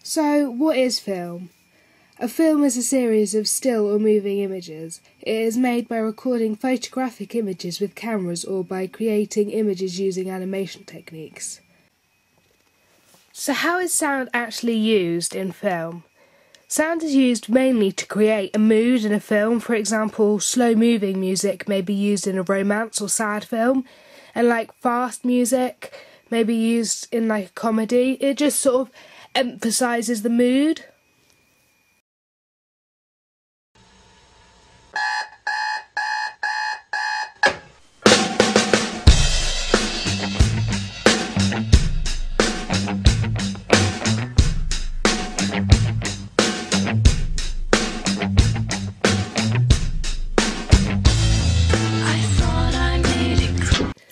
So, what is film? A film is a series of still or moving images. It is made by recording photographic images with cameras or by creating images using animation techniques. So how is sound actually used in film? Sound is used mainly to create a mood in a film. For example, slow-moving music may be used in a romance or sad film, and fast music may be used in a comedy. It just sort of emphasises the mood.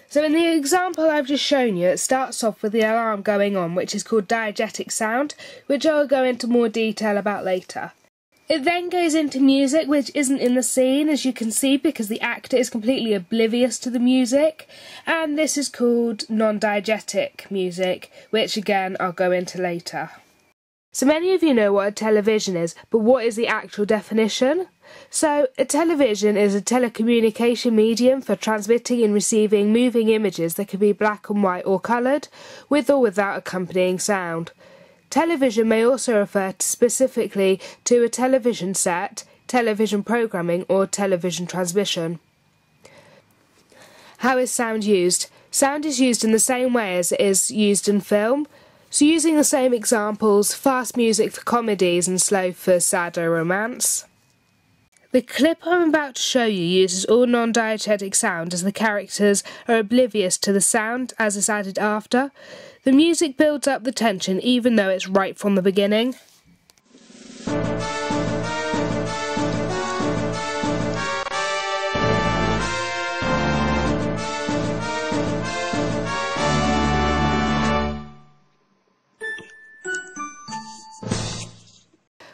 So in the example I've just shown you, it starts off with the alarm going on, which is called diegetic sound, which I will go into more detail about later. It then goes into music, which isn't in the scene, as you can see, because the actor is completely oblivious to the music, and this is called non-diegetic music, which again I'll go into later. So many of you know what a television is, but what is the actual definition? So, a television is a telecommunication medium for transmitting and receiving moving images that can be black and white or coloured, with or without accompanying sound. Television may also refer specifically to a television set, television programming, or television transmission. How is sound used? Sound is used in the same way as it is used in film. So using the same examples, fast music for comedies and slow for sadder romance. The clip I'm about to show you uses all non-diegetic sound as the characters are oblivious to the sound as it's added after. The music builds up the tension even though it's right from the beginning.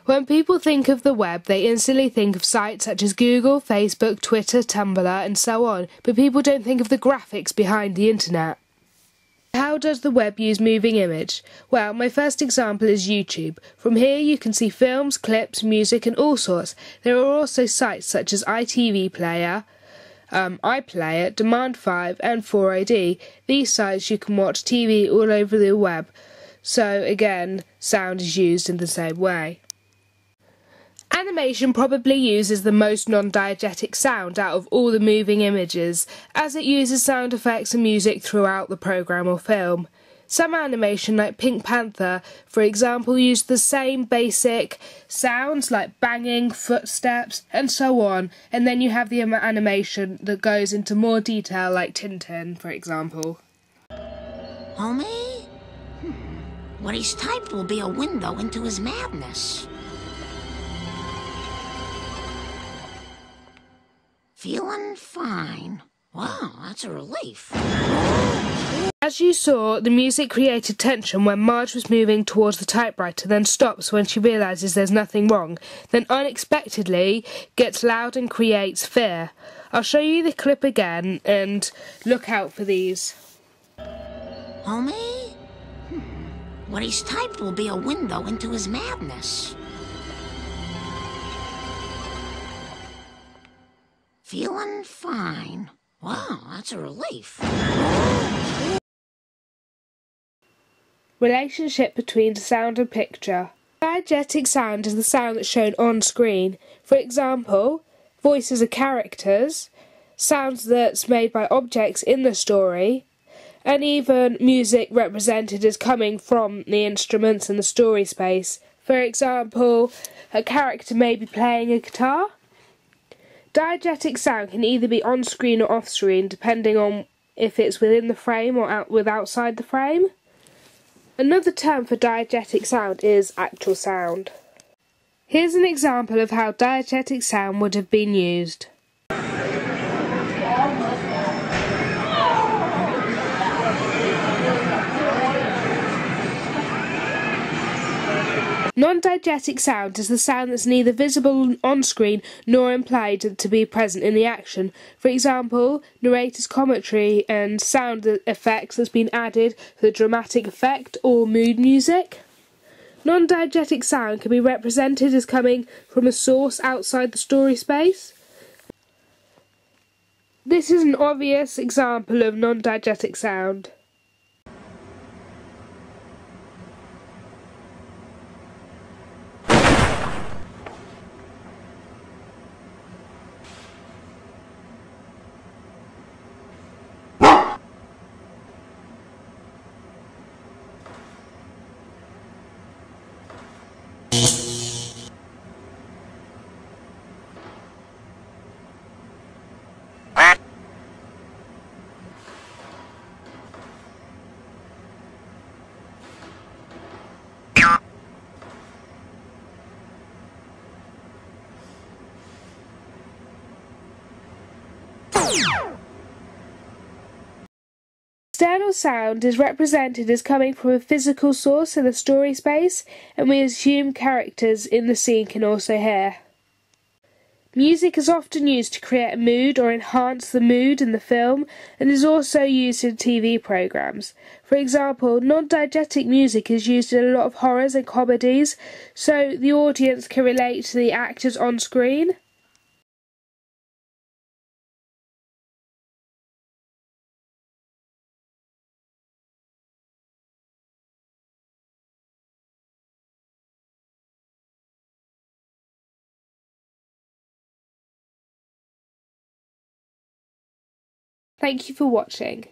When people think of the web, they instantly think of sites such as Google, Facebook, Twitter, Tumblr, and so on, but people don't think of the graphics behind the internet. How does the web use moving image? Well, my first example is YouTube. From here you can see films, clips, music, and all sorts. There are also sites such as ITV Player, iPlayer, Demand5, and 4ID. These sites you can watch TV all over the web. So again, sound is used in the same way. Animation probably uses the most non-diegetic sound out of all the moving images, as it uses sound effects and music throughout the programme or film. Some animation, like Pink Panther, for example, use the same basic sounds like banging, footsteps, and so on, and then you have the animation that goes into more detail, like Tintin, for example. Homie? What he's typed will be a window into his madness. Feeling fine. Wow, that's a relief. As you saw, the music created tension when Marge was moving towards the typewriter, then stops when she realises there's nothing wrong, then unexpectedly gets loud and creates fear. I'll show you the clip again and look out for these. Homie? What he's typed will be a window into his madness. Feeling fine. Wow, that's a relief. Relationship between sound and picture. Diegetic sound is the sound that's shown on screen. For example, voices of characters, sounds that's made by objects in the story, and even music represented as coming from the instruments in the story space. For example, a character may be playing a guitar. Diegetic sound can either be on-screen or off-screen, depending on if it's within the frame or outside the frame. Another term for diegetic sound is actual sound. Here's an example of how diegetic sound would have been used. Non-diegetic sound is the sound that's neither visible on screen nor implied to be present in the action. For example, narrator's commentary and sound effects that's been added for the dramatic effect or mood music. Non-diegetic sound can be represented as coming from a source outside the story space. This is an obvious example of non-diegetic sound. External sound is represented as coming from a physical source in the story space, and we assume characters in the scene can also hear. Music is often used to create a mood or enhance the mood in the film, and is also used in TV programs. For example, non-diegetic music is used in a lot of horrors and comedies, so the audience can relate to the actors on screen. Thank you for watching.